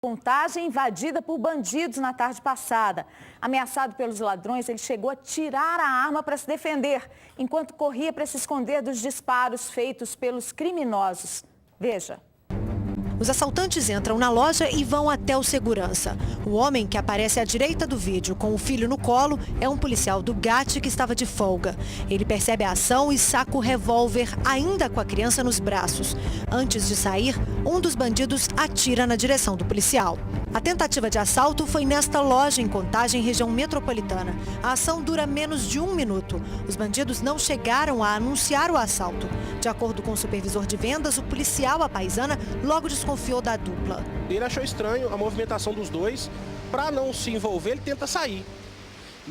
Contagem invadida por bandidos na tarde passada. Ameaçado pelos ladrões, ele chegou a tirar a arma para se defender, enquanto corria para se esconder dos disparos feitos pelos criminosos. Veja. Os assaltantes entram na loja e vão até o segurança. O homem que aparece à direita do vídeo com o filho no colo é um policial do GAT que estava de folga. Ele percebe a ação e saca o revólver ainda com a criança nos braços. Antes de sair, um dos bandidos atira na direção do policial. A tentativa de assalto foi nesta loja em Contagem, região metropolitana. A ação dura menos de 1 minuto. Os bandidos não chegaram a anunciar o assalto. De acordo com o supervisor de vendas, o policial, a paisana, logo desconfiou da dupla. Ele achou estranho a movimentação dos dois. Para não se envolver, ele tenta sair.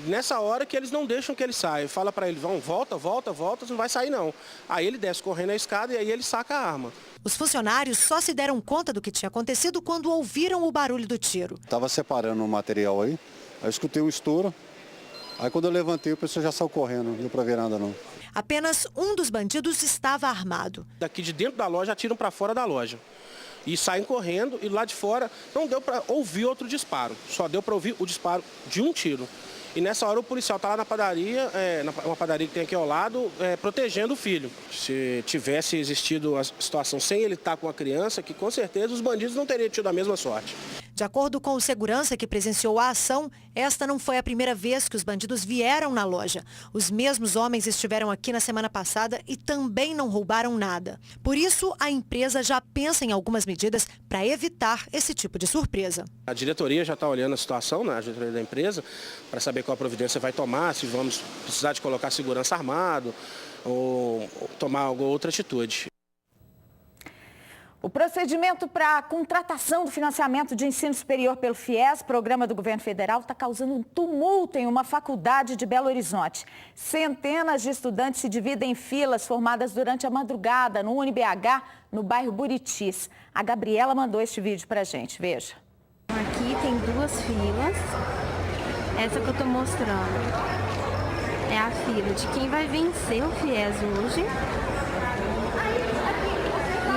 Nessa hora que eles não deixam que ele saia. Fala para ele, volta, você não vai sair não. Aí ele desce correndo a escada e aí ele saca a arma. Os funcionários só se deram conta do que tinha acontecido quando ouviram o barulho do tiro. Estava separando o material aí eu escutei um estouro. Aí quando eu levantei, o pessoal já saiu correndo, não deu para ver nada não. Apenas um dos bandidos estava armado. Daqui de dentro da loja, atiram para fora da loja. E saem correndo e lá de fora não deu para ouvir outro disparo. Só deu para ouvir o disparo de um tiro. E nessa hora o policial está lá na padaria, uma padaria que tem aqui ao lado, protegendo o filho. Se tivesse existido a situação sem ele estar com a criança, que com certeza os bandidos não teriam tido a mesma sorte. De acordo com o segurança que presenciou a ação, esta não foi a primeira vez que os bandidos vieram na loja. Os mesmos homens estiveram aqui na semana passada e também não roubaram nada. Por isso, a empresa já pensa em algumas medidas para evitar esse tipo de surpresa. A diretoria já está olhando a situação, né, a diretoria da empresa, para saber qual a providência vai tomar, se vamos precisar de colocar segurança armado ou tomar alguma outra atitude. O procedimento para a contratação do financiamento de ensino superior pelo FIES, programa do governo federal, está causando um tumulto em uma faculdade de Belo Horizonte. Centenas de estudantes se dividem em filas formadas durante a madrugada no UniBH, no bairro Buritis. A Gabriela mandou este vídeo para a gente, veja. Aqui tem 2 filas. Essa que eu estou mostrando é a fila de quem vai vencer o FIES hoje.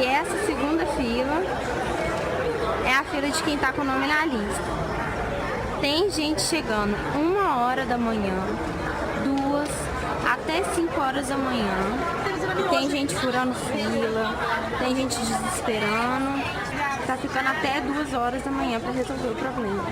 E essa segunda fila é a fila de quem está com o nome na lista. Tem gente chegando 1h da manhã, 2, até 5 horas da manhã. Tem gente furando fila, tem gente desesperando. Está ficando até 2 horas da manhã para resolver o problema.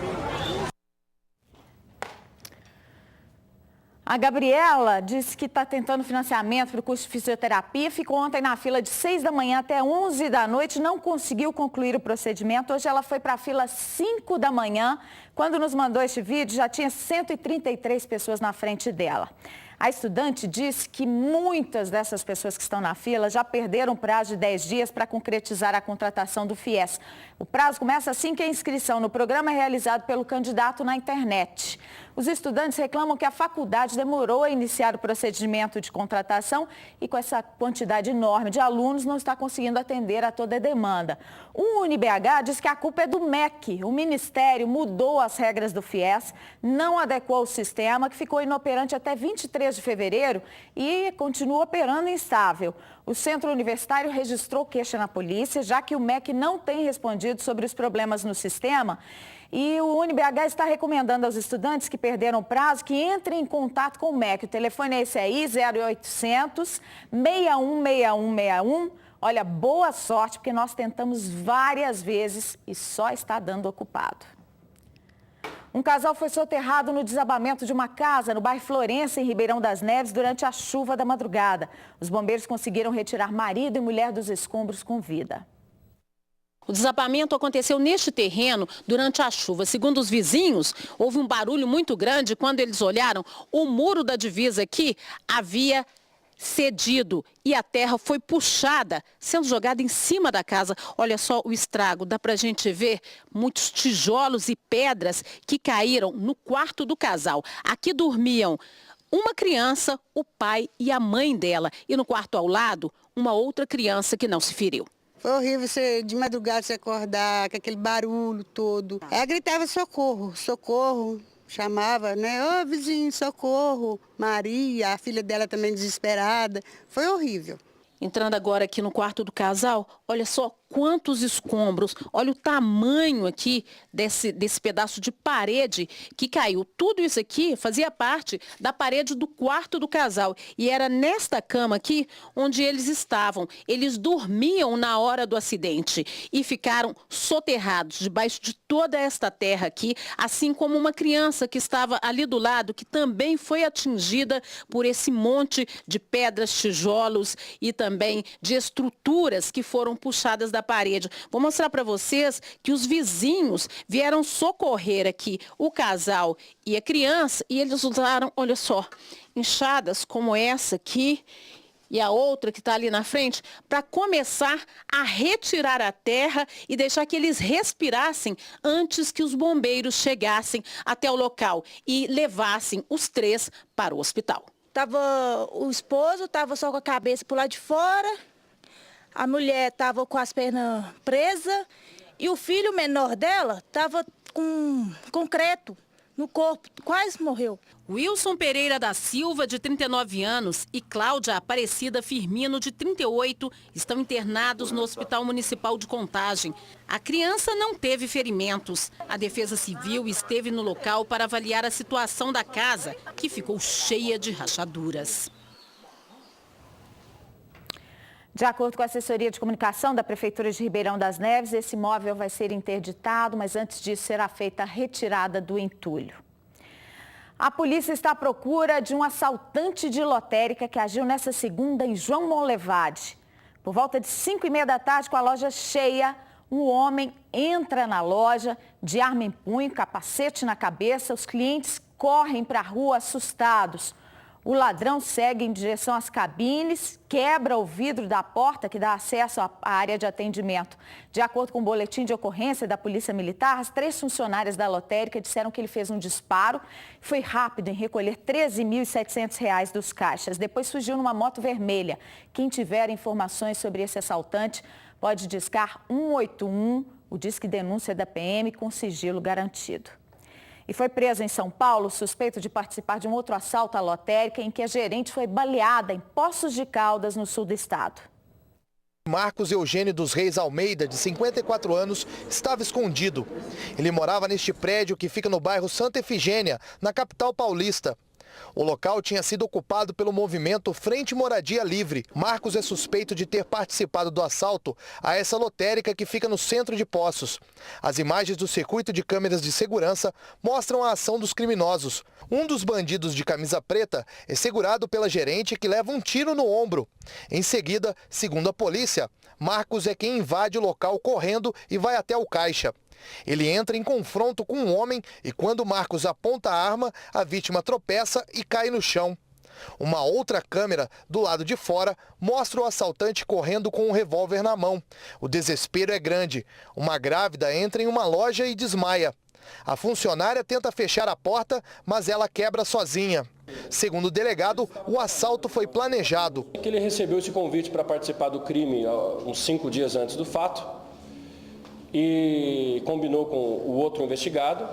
A Gabriela disse que está tentando financiamento para o curso de fisioterapia, ficou ontem na fila de 6 da manhã até 11 da noite, não conseguiu concluir o procedimento. Hoje ela foi para a fila 5 da manhã. Quando nos mandou este vídeo, já tinha 133 pessoas na frente dela. A estudante disse que muitas dessas pessoas que estão na fila já perderam o prazo de 10 dias para concretizar a contratação do FIES. O prazo começa assim que a inscrição no programa é realizado pelo candidato na internet. Os estudantes reclamam que a faculdade demorou a iniciar o procedimento de contratação e com essa quantidade enorme de alunos não está conseguindo atender a toda a demanda. O UniBH diz que a culpa é do MEC. O Ministério mudou as regras do FIES, não adequou o sistema, que ficou inoperante até 23 de fevereiro e continua operando instável. O Centro Universitário registrou queixa na polícia, já que o MEC não tem respondido sobre os problemas no sistema. E o UniBH está recomendando aos estudantes que perderam o prazo que entrem em contato com o MEC. O telefone é esse aí, 0800 616161. Olha, boa sorte, porque nós tentamos várias vezes e só está dando ocupado. Um casal foi soterrado no desabamento de uma casa no bairro Florença, em Ribeirão das Neves, durante a chuva da madrugada. Os bombeiros conseguiram retirar marido e mulher dos escombros com vida. O desabamento aconteceu neste terreno durante a chuva. Segundo os vizinhos, houve um barulho muito grande quando eles olharam. O muro da divisa aqui havia cedido e a terra foi puxada, sendo jogada em cima da casa. Olha só o estrago, dá pra gente ver muitos tijolos e pedras que caíram no quarto do casal. Aqui dormiam uma criança, o pai e a mãe dela. E no quarto ao lado, uma outra criança que não se feriu. Foi horrível de madrugada você acordar com aquele barulho todo. Ela gritava socorro, socorro, chamava, né? Ô vizinho, socorro. Maria, a filha dela também desesperada. Foi horrível. Entrando agora aqui no quarto do casal, olha só quantos escombros, olha o tamanho aqui desse pedaço de parede que caiu. Tudo isso aqui fazia parte da parede do quarto do casal e era nesta cama aqui onde eles estavam. Eles dormiam na hora do acidente e ficaram soterrados debaixo de toda esta terra aqui, assim como uma criança que estava ali do lado, que também foi atingida por esse monte de pedras, tijolos e também de estruturas que foram puxadas da parede. Vou mostrar para vocês que os vizinhos vieram socorrer aqui o casal e a criança e eles usaram, olha só, enxadas como essa aqui e a outra que está ali na frente, para começar a retirar a terra e deixar que eles respirassem antes que os bombeiros chegassem até o local e levassem os 3 para o hospital. O esposo estava só com a cabeça por lá de fora, a mulher estava com as pernas presas e o filho menor dela estava com concreto no corpo, quase morreu. Wilson Pereira da Silva, de 39 anos, e Cláudia Aparecida Firmino, de 38, estão internados no Hospital Municipal de Contagem. A criança não teve ferimentos. A Defesa Civil esteve no local para avaliar a situação da casa, que ficou cheia de rachaduras. De acordo com a assessoria de comunicação da Prefeitura de Ribeirão das Neves, esse imóvel vai ser interditado, mas antes disso será feita a retirada do entulho. A polícia está à procura de um assaltante de lotérica que agiu nessa segunda em João Monlevade. Por volta de 5h30 da tarde, com a loja cheia, um homem entra na loja de arma em punho, capacete na cabeça. Os clientes correm para a rua assustados. O ladrão segue em direção às cabines, quebra o vidro da porta que dá acesso à área de atendimento. De acordo com o boletim de ocorrência da Polícia Militar, as 3 funcionárias da lotérica disseram que ele fez um disparo e foi rápido em recolher R$ 13.700 dos caixas. Depois fugiu numa moto vermelha. Quem tiver informações sobre esse assaltante pode discar 181, o disque denúncia da PM, com sigilo garantido. E foi preso em São Paulo suspeito de participar de um outro assalto à lotérica em que a gerente foi baleada em Poços de Caldas, no sul do estado. Marcos Eugênio dos Reis Almeida, de 54 anos, estava escondido. Ele morava neste prédio que fica no bairro Santa Efigênia, na capital paulista. O local tinha sido ocupado pelo movimento Frente Moradia Livre. Marcos é suspeito de ter participado do assalto a essa lotérica que fica no centro de Poços. As imagens do circuito de câmeras de segurança mostram a ação dos criminosos. Um dos bandidos de camisa preta é segurado pela gerente, que leva um tiro no ombro. Em seguida, segundo a polícia, Marcos é quem invade o local correndo e vai até o caixa. Ele entra em confronto com um homem e quando Marcos aponta a arma, a vítima tropeça e cai no chão. Uma outra câmera do lado de fora mostra o assaltante correndo com um revólver na mão. O desespero é grande. Uma grávida entra em uma loja e desmaia. A funcionária tenta fechar a porta, mas ela quebra sozinha. Segundo o delegado, o assalto foi planejado. Ele recebeu esse convite para participar do crime uns 5 dias antes do fato e combinou com o outro investigado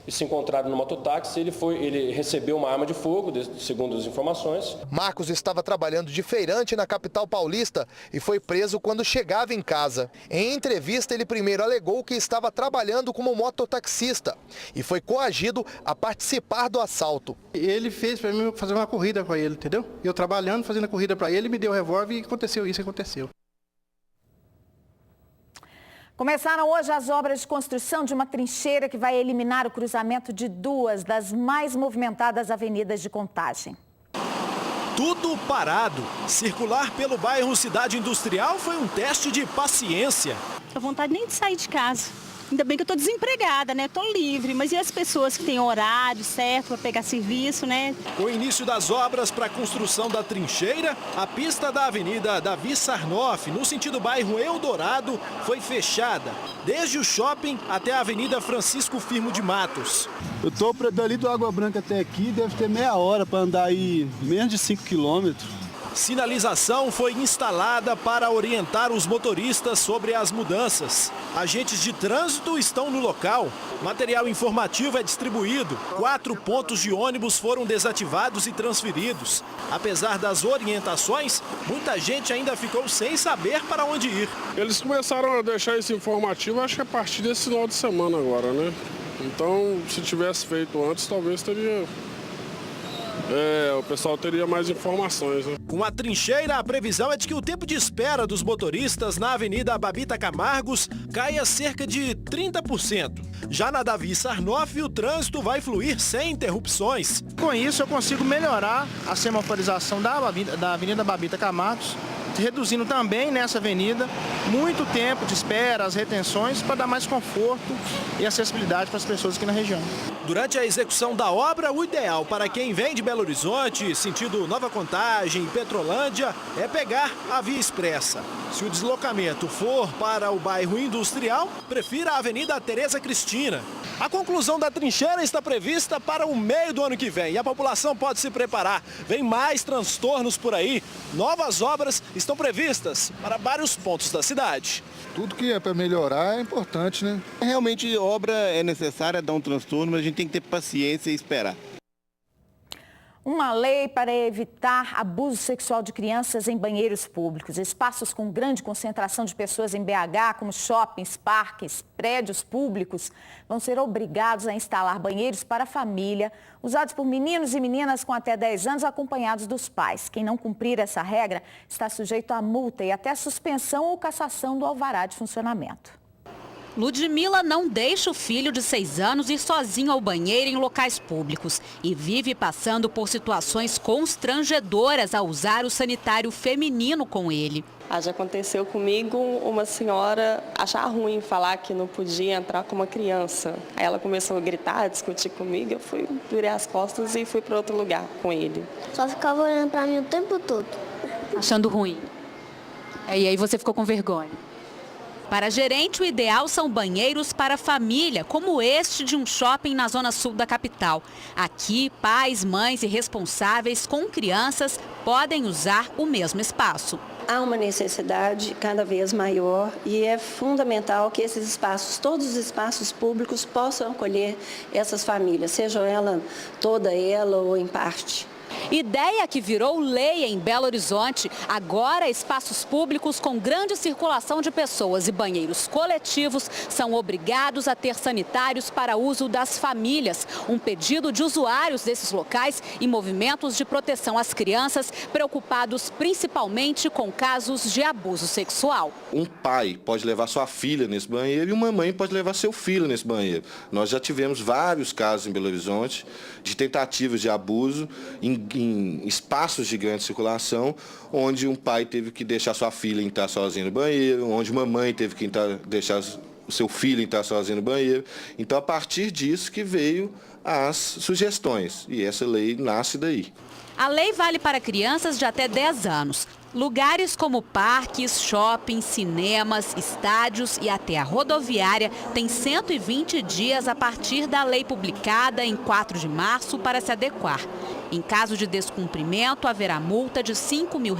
e se encontraram no mototáxi. Ele recebeu uma arma de fogo, segundo as informações. Marcos estava trabalhando de feirante na capital paulista e foi preso quando chegava em casa. Em entrevista, ele primeiro alegou que estava trabalhando como mototaxista e foi coagido a participar do assalto. Ele fez para mim fazer uma corrida para ele, entendeu? Eu trabalhando, fazendo a corrida para ele, me deu o revólver e aconteceu isso, aconteceu. Começaram hoje as obras de construção de uma trincheira que vai eliminar o cruzamento de 2 das mais movimentadas avenidas de Contagem. Tudo parado. Circular pelo bairro Cidade Industrial foi um teste de paciência. Não tenho vontade nem de sair de casa. Ainda bem que eu estou desempregada, né? Estou livre, mas e as pessoas que têm horário certo para pegar serviço, né? Com o início das obras para a construção da trincheira, a pista da Avenida Davi Sarnoff, no sentido bairro Eldorado, foi fechada, desde o shopping até a Avenida Francisco Firmo de Matos. Eu estou dali do Água Branca até aqui, deve ter meia hora para andar aí menos de 5 quilômetros. Sinalização foi instalada para orientar os motoristas sobre as mudanças. Agentes de trânsito estão no local. Material informativo é distribuído. 4 pontos de ônibus foram desativados e transferidos. Apesar das orientações, muita gente ainda ficou sem saber para onde ir. Eles começaram a deixar esse informativo, acho que a partir desse final de semana agora, né? Então, se tivesse feito antes, talvez teria... o pessoal teria mais informações, né? Com a trincheira, a previsão é de que o tempo de espera dos motoristas na Avenida Babita Camargos caia cerca de 30%. Já na Davi Sarnoff, o trânsito vai fluir sem interrupções. Com isso, eu consigo melhorar a semaforização da Avenida Babita Camargos, reduzindo também nessa avenida muito tempo de espera, as retenções, para dar mais conforto e acessibilidade para as pessoas aqui na região. Durante a execução da obra, o ideal para quem vem de Belo Horizonte, sentido Nova Contagem, Petrolândia, é pegar a via expressa. Se o deslocamento for para o bairro industrial, prefira a Avenida Tereza Cristina. A conclusão da trincheira está prevista para o meio do ano que vem e a população pode se preparar. Vem mais transtornos por aí. Novas obras estão previstas para vários pontos da cidade. Tudo que é para melhorar é importante, né? Realmente obra é necessária, dá um transtorno, mas a gente tem que ter paciência e esperar. Uma lei para evitar abuso sexual de crianças em banheiros públicos. Espaços com grande concentração de pessoas em BH, como shoppings, parques, prédios públicos, vão ser obrigados a instalar banheiros para a família, usados por meninos e meninas com até 10 anos acompanhados dos pais. Quem não cumprir essa regra está sujeito a multa e até suspensão ou cassação do alvará de funcionamento. Ludmila não deixa o filho de 6 anos ir sozinho ao banheiro em locais públicos e vive passando por situações constrangedoras ao usar o sanitário feminino com ele. Já aconteceu comigo uma senhora achar ruim falar que não podia entrar com uma criança. Aí ela começou a gritar, a discutir comigo, eu virei as costas e fui para outro lugar com ele. Só ficava olhando para mim o tempo todo. Achando ruim. E aí você ficou com vergonha? Para a gerente, o ideal são banheiros para a família, como este de um shopping na zona sul da capital. Aqui, pais, mães e responsáveis com crianças podem usar o mesmo espaço. Há uma necessidade cada vez maior e é fundamental que esses espaços, todos os espaços públicos, possam acolher essas famílias, seja ela toda ela ou em parte. Ideia que virou lei em Belo Horizonte. Agora, espaços públicos com grande circulação de pessoas e banheiros coletivos são obrigados a ter sanitários para uso das famílias. Um pedido de usuários desses locais e movimentos de proteção às crianças, preocupados principalmente com casos de abuso sexual. Um pai pode levar sua filha nesse banheiro e uma mãe pode levar seu filho nesse banheiro. Nós já tivemos vários casos em Belo Horizonte de tentativas de abuso em espaços de grande circulação, onde um pai teve que deixar sua filha entrar sozinha no banheiro, onde uma mãe teve que deixar o seu filho entrar sozinho no banheiro. Então, a partir disso que veio as sugestões, e essa lei nasce daí. A lei vale para crianças de até 10 anos. Lugares como parques, shoppings, cinemas, estádios e até a rodoviária têm 120 dias a partir da lei publicada em 4 de março para se adequar. Em caso de descumprimento, haverá multa de R$5 mil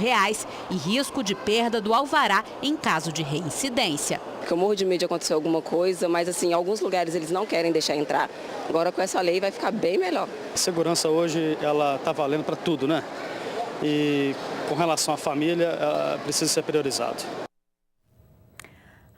e risco de perda do alvará em caso de reincidência. Eu morro de medo de acontecer alguma coisa, mas assim, em alguns lugares eles não querem deixar entrar. Agora com essa lei vai ficar bem melhor. A segurança hoje ela está valendo para tudo, né? E com relação à família, ela precisa ser priorizado.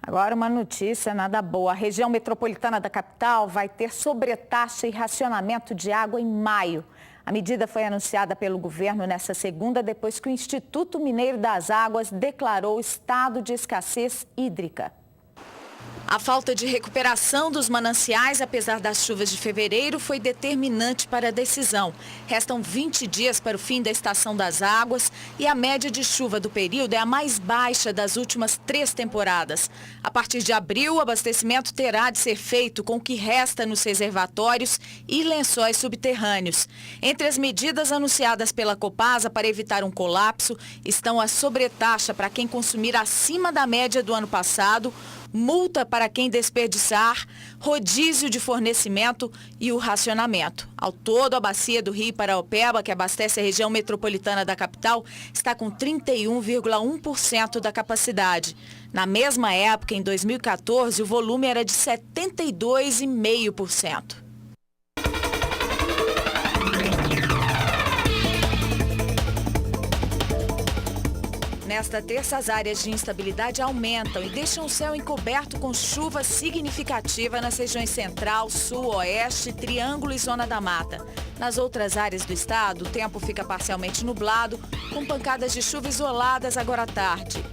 Agora uma notícia nada boa. A região metropolitana da capital vai ter sobretaxa e racionamento de água em maio. A medida foi anunciada pelo governo nesta segunda, depois que o Instituto Mineiro das Águas declarou estado de escassez hídrica. A falta de recuperação dos mananciais, apesar das chuvas de fevereiro, foi determinante para a decisão. Restam 20 dias para o fim da estação das águas e a média de chuva do período é a mais baixa das últimas 3 temporadas. A partir de abril, o abastecimento terá de ser feito com o que resta nos reservatórios e lençóis subterrâneos. Entre as medidas anunciadas pela Copasa para evitar um colapso estão a sobretaxa para quem consumir acima da média do ano passado, multa para quem desperdiçar, rodízio de fornecimento e o racionamento. Ao todo, a bacia do Rio Paraopeba, que abastece a região metropolitana da capital, está com 31,1% da capacidade. Na mesma época, em 2014, o volume era de 72,5%. Nesta terça, as áreas de instabilidade aumentam e deixam o céu encoberto com chuva significativa nas regiões Central, Sul, Oeste, Triângulo e Zona da Mata. Nas outras áreas do estado, o tempo fica parcialmente nublado, com pancadas de chuva isoladas agora à tarde.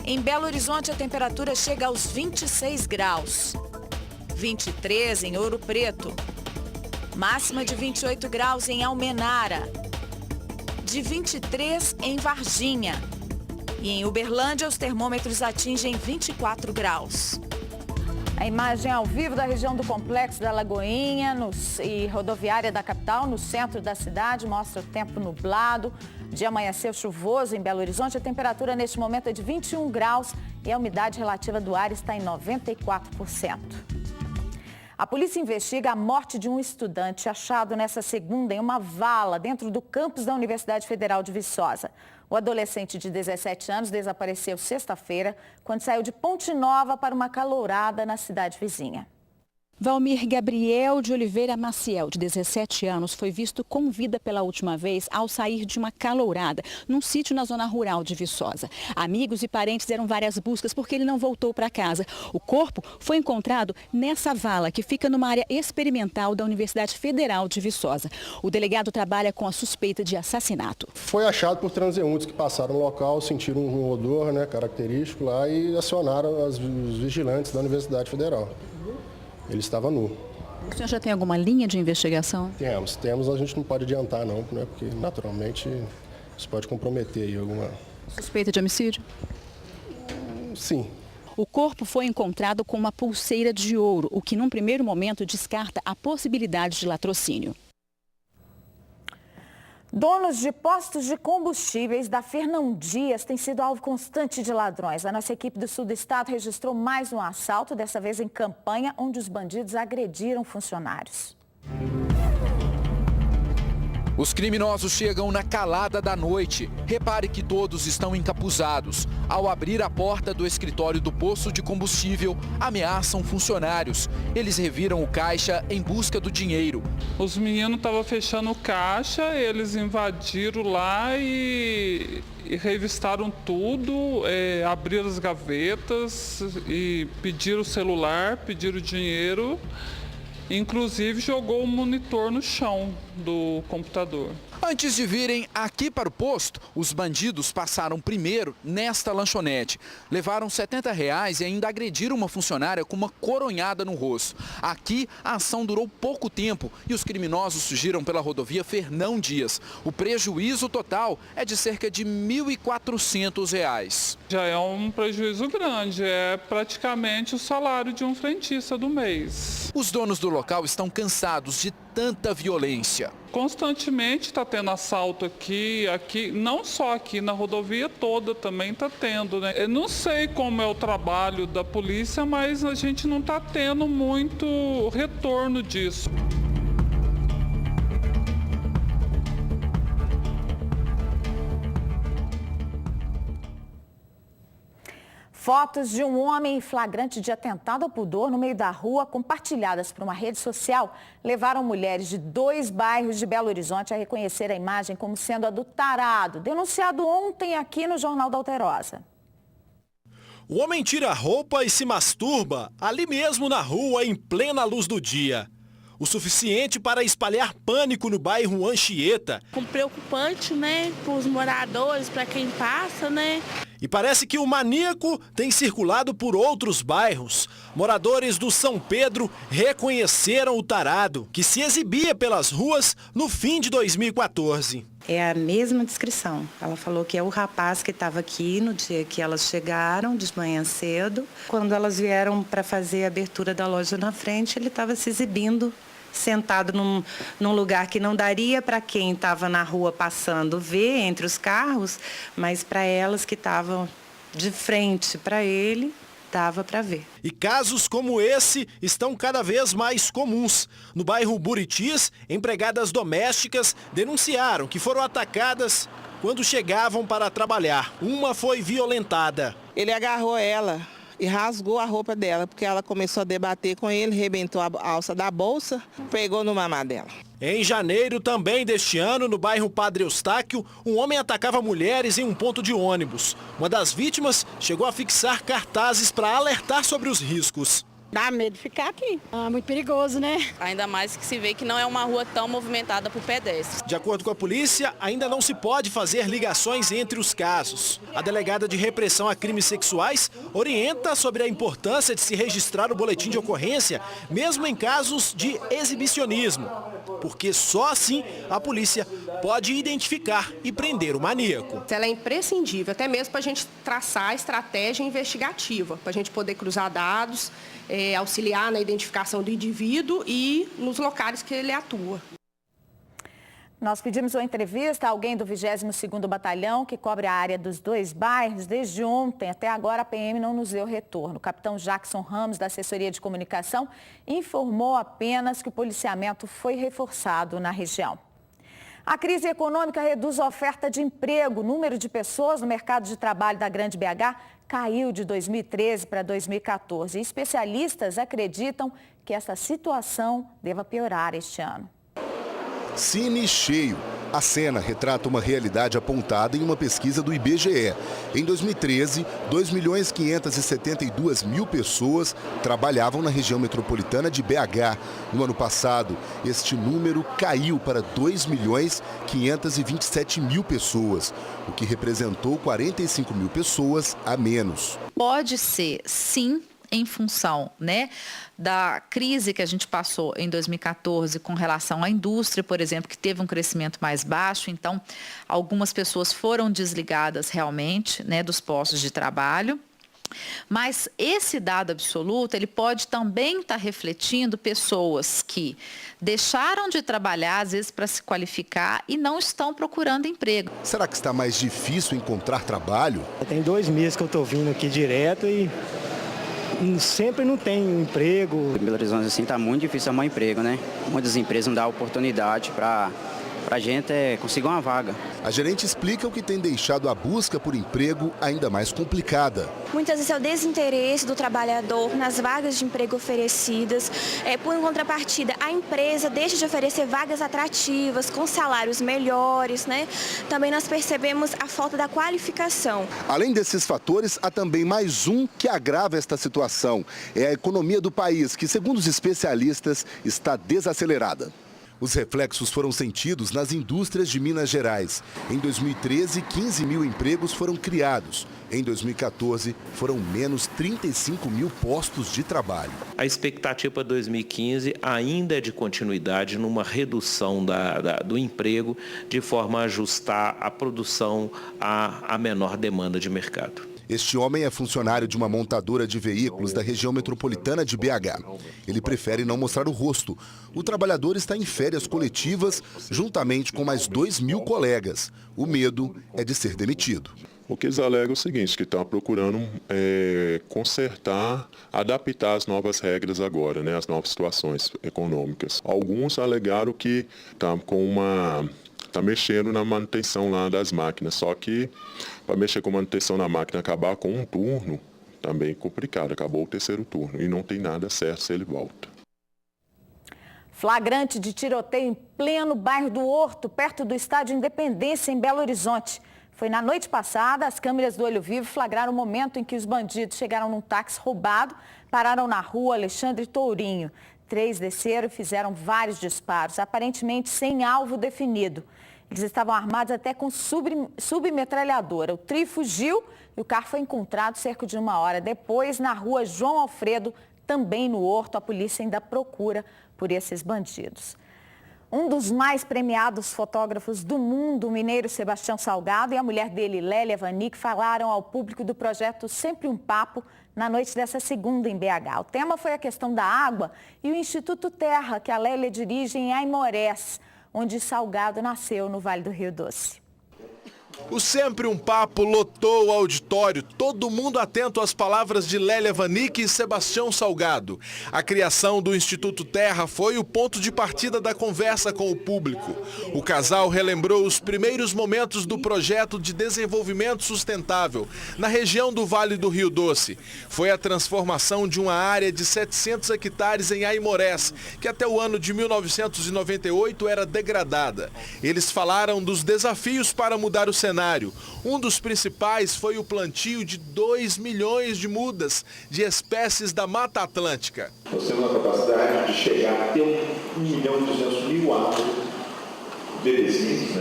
Em Belo Horizonte, a temperatura chega aos 26 graus. 23 em Ouro Preto. Máxima de 28 graus em Almenara. De 23 em Varginha. E em Uberlândia, os termômetros atingem 24 graus. A imagem ao vivo da região do Complexo da Lagoinha e rodoviária da capital, no centro da cidade, mostra o tempo nublado. O dia amanheceu chuvoso em Belo Horizonte. A temperatura neste momento é de 21 graus e a umidade relativa do ar está em 94%. A polícia investiga a morte de um estudante achado nesta segunda em uma vala dentro do campus da Universidade Federal de Viçosa. O adolescente de 17 anos desapareceu sexta-feira, quando saiu de Ponte Nova para uma calourada na cidade vizinha. Valmir Gabriel de Oliveira Maciel, de 17 anos, foi visto com vida pela última vez ao sair de uma calourada num sítio na zona rural de Viçosa. Amigos e parentes deram várias buscas porque ele não voltou para casa. O corpo foi encontrado nessa vala que fica numa área experimental da Universidade Federal de Viçosa. O delegado trabalha com a suspeita de assassinato. Foi achado por transeuntes que passaram no local, sentiram um odor característico lá e acionaram os vigilantes da Universidade Federal. Ele estava nu. O senhor já tem alguma linha de investigação? Temos, a gente não pode adiantar não, né? Porque naturalmente isso pode comprometer aí alguma... Suspeita de homicídio? Sim. O corpo foi encontrado com uma pulseira de ouro, o que num primeiro momento descarta a possibilidade de latrocínio. Donos de postos de combustíveis da Fernão Dias têm sido alvo constante de ladrões. A nossa equipe do sul do estado registrou mais um assalto, dessa vez em Campanha, onde os bandidos agrediram funcionários. Os criminosos chegam na calada da noite. Repare que todos estão encapuzados. Ao abrir a porta do escritório do posto de combustível, ameaçam funcionários. Eles reviram o caixa em busca do dinheiro. Os meninos estavam fechando o caixa, eles invadiram lá e revistaram tudo, abriram as gavetas e pediram o celular, pediram o dinheiro. Inclusive jogou o monitor no chão do computador. Antes de virem aqui para o posto, os bandidos passaram primeiro nesta lanchonete. Levaram R$70 e ainda agrediram uma funcionária com uma coronhada no rosto. Aqui, a ação durou pouco tempo e os criminosos fugiram pela rodovia Fernão Dias. O prejuízo total é de cerca de R$1.400. Já é um prejuízo grande, é praticamente o salário de um frentista do mês. Os donos do local estão cansados de tanta violência. Constantemente está tendo assalto aqui, não só aqui na rodovia toda também está tendo, né? Eu não sei como é o trabalho da polícia, mas a gente não está tendo muito retorno disso. Fotos de um homem em flagrante de atentado ao pudor no meio da rua, compartilhadas por uma rede social, levaram mulheres de 2 bairros de Belo Horizonte a reconhecer a imagem como sendo a do tarado, denunciado ontem aqui no Jornal da Alterosa. O homem tira a roupa e se masturba ali mesmo na rua, em plena luz do dia. O suficiente para espalhar pânico no bairro Anchieta. Preocupante, né, para os moradores, para quem passa, né? E parece que o maníaco tem circulado por outros bairros. Moradores do São Pedro reconheceram o tarado, que se exibia pelas ruas no fim de 2014. É a mesma descrição. Ela falou que é o rapaz que estava aqui no dia que elas chegaram, de manhã cedo. Quando elas vieram para fazer a abertura da loja na frente, ele estava se exibindo, sentado num lugar que não daria para quem estava na rua passando ver entre os carros, mas para elas que estavam de frente para ele, dava para ver. E casos como esse estão cada vez mais comuns. No bairro Buritis, empregadas domésticas denunciaram que foram atacadas quando chegavam para trabalhar. Uma foi violentada. Ele agarrou ela e rasgou a roupa dela, porque ela começou a debater com ele, rebentou a alça da bolsa, pegou no mamar dela. Em janeiro também deste ano, no bairro Padre Eustáquio, um homem atacava mulheres em um ponto de ônibus. Uma das vítimas chegou a fixar cartazes para alertar sobre os riscos. Dá medo de ficar aqui. Muito perigoso, né? Ainda mais que se vê que não é uma rua tão movimentada por pedestres. De acordo com a polícia, ainda não se pode fazer ligações entre os casos. A delegada de repressão a crimes sexuais orienta sobre a importância de se registrar o boletim de ocorrência, mesmo em casos de exibicionismo, porque só assim a polícia pode identificar e prender o maníaco. Ela é imprescindível, até mesmo para a gente traçar a estratégia investigativa, para a gente poder cruzar dados, auxiliar na identificação do indivíduo e nos locais que ele atua. Nós pedimos uma entrevista a alguém do 22º Batalhão, que cobre a área dos dois bairros. Desde ontem até agora a PM não nos deu retorno. O capitão Jackson Ramos, da assessoria de comunicação, informou apenas que o policiamento foi reforçado na região. A crise econômica reduz a oferta de emprego. O número de pessoas no mercado de trabalho da Grande BH caiu de 2013 para 2014. E especialistas acreditam que essa situação deva piorar este ano. Cine cheio. A cena retrata uma realidade apontada em uma pesquisa do IBGE. Em 2013, 2.572.000 pessoas trabalhavam na região metropolitana de BH. No ano passado, este número caiu para 2.527.000 pessoas, o que representou 45.000 pessoas a menos. Pode ser, sim, em função, da crise que a gente passou em 2014 com relação à indústria, por exemplo, que teve um crescimento mais baixo. Então, algumas pessoas foram desligadas realmente, dos postos de trabalho. Mas esse dado absoluto, ele pode também estar refletindo pessoas que deixaram de trabalhar, às vezes, para se qualificar e não estão procurando emprego. Será que está mais difícil encontrar trabalho? Tem 2 meses que eu estou vindo aqui direto e sempre não tem emprego. Em Belo Horizonte, assim, está muito difícil arrumar emprego, Muitas empresas não dão oportunidade para a gente conseguir uma vaga. A gerente explica o que tem deixado a busca por emprego ainda mais complicada. Muitas vezes é o desinteresse do trabalhador nas vagas de emprego oferecidas. Por contrapartida, a empresa deixa de oferecer vagas atrativas, com salários melhores, Também nós percebemos a falta da qualificação. Além desses fatores, há também mais um que agrava esta situação. É a economia do país, que, segundo os especialistas, está desacelerada. Os reflexos foram sentidos nas indústrias de Minas Gerais. Em 2013, 15.000 empregos foram criados. Em 2014, foram menos 35.000 postos de trabalho. A expectativa para 2015 ainda é de continuidade numa redução do emprego, de forma a ajustar a produção à menor demanda de mercado. Este homem é funcionário de uma montadora de veículos da região metropolitana de BH. Ele prefere não mostrar o rosto. O trabalhador está em férias coletivas, juntamente com mais 2.000 colegas. O medo é de ser demitido. O que eles alegam é o seguinte, que estão procurando consertar, adaptar as novas regras agora, as novas situações econômicas. Alguns alegaram que está mexendo na manutenção lá das máquinas, só que para mexer com manutenção na máquina, acabar com um turno, também complicado, acabou o 3º turno e não tem nada certo se ele volta. Flagrante de tiroteio em pleno bairro do Horto, perto do Estádio Independência, em Belo Horizonte. Foi na noite passada, as câmeras do Olho Vivo flagraram o momento em que os bandidos chegaram num táxi roubado, pararam na rua Alexandre Tourinho. 3 desceram e fizeram vários disparos, aparentemente sem alvo definido. Eles estavam armados até com submetralhadora. O trio fugiu e o carro foi encontrado cerca de 1 hora depois na rua João Alfredo, também no Horto. A polícia ainda procura por esses bandidos. Um dos mais premiados fotógrafos do mundo, o mineiro Sebastião Salgado, e a mulher dele, Lélia Vanik, falaram ao público do projeto Sempre um Papo na noite dessa segunda em BH. O tema foi a questão da água e o Instituto Terra, que a Lélia dirige em Aimorés, onde Salgado nasceu, no Vale do Rio Doce. O Sempre um Papo lotou o auditório, todo mundo atento às palavras de Lélia Vanik e Sebastião Salgado. A criação do Instituto Terra foi o ponto de partida da conversa com o público. O casal relembrou os primeiros momentos do projeto de desenvolvimento sustentável na região do Vale do Rio Doce. Foi a transformação de uma área de 700 hectares em Aimorés, que até o ano de 1998 era degradada. Eles falaram dos desafios para mudar o cenário. Um dos principais foi o plantio de 2 milhões de mudas de espécies da Mata Atlântica. Nós temos a capacidade de chegar a ter 1.200.000 árvores, bebezinhos,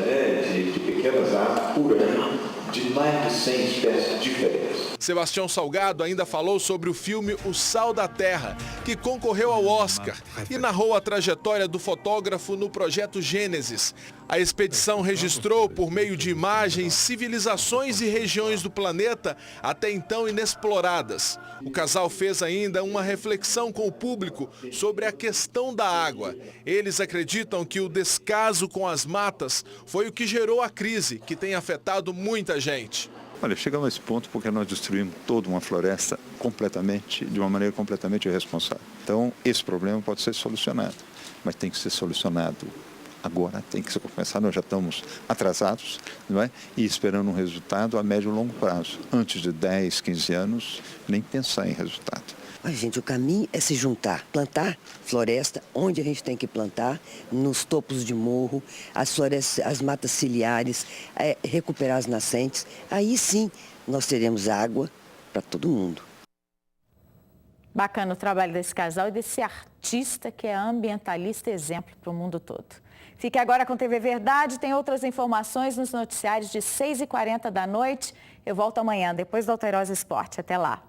de pequenas árvores por ano, de mais de 100 espécies diferentes. Sebastião Salgado ainda falou sobre o filme O Sal da Terra, que concorreu ao Oscar e narrou a trajetória do fotógrafo no projeto Gênesis. A expedição registrou, por meio de imagens, civilizações e regiões do planeta até então inexploradas. O casal fez ainda uma reflexão com o público sobre a questão da água. Eles acreditam que o descaso com as matas foi o que gerou a crise, que tem afetado muita gente. Olha, chegamos a esse ponto porque nós destruímos toda uma floresta de uma maneira completamente irresponsável. Então, esse problema pode ser solucionado, mas tem que ser solucionado agora, tem que começar, nós já estamos atrasados, não é? E esperando um resultado a médio e longo prazo. Antes de 10, 15 anos, nem pensar em resultado. Olha, gente, o caminho é se juntar, plantar floresta onde a gente tem que plantar, nos topos de morro, as florestas, as matas ciliares, recuperar as nascentes. Aí sim nós teremos água para todo mundo. Bacana o trabalho desse casal e desse artista que é ambientalista exemplo para o mundo todo. Fique agora com TV Verdade, tem outras informações nos noticiários de 6h40 da noite. Eu volto amanhã, depois do Alterosa Esporte. Até lá.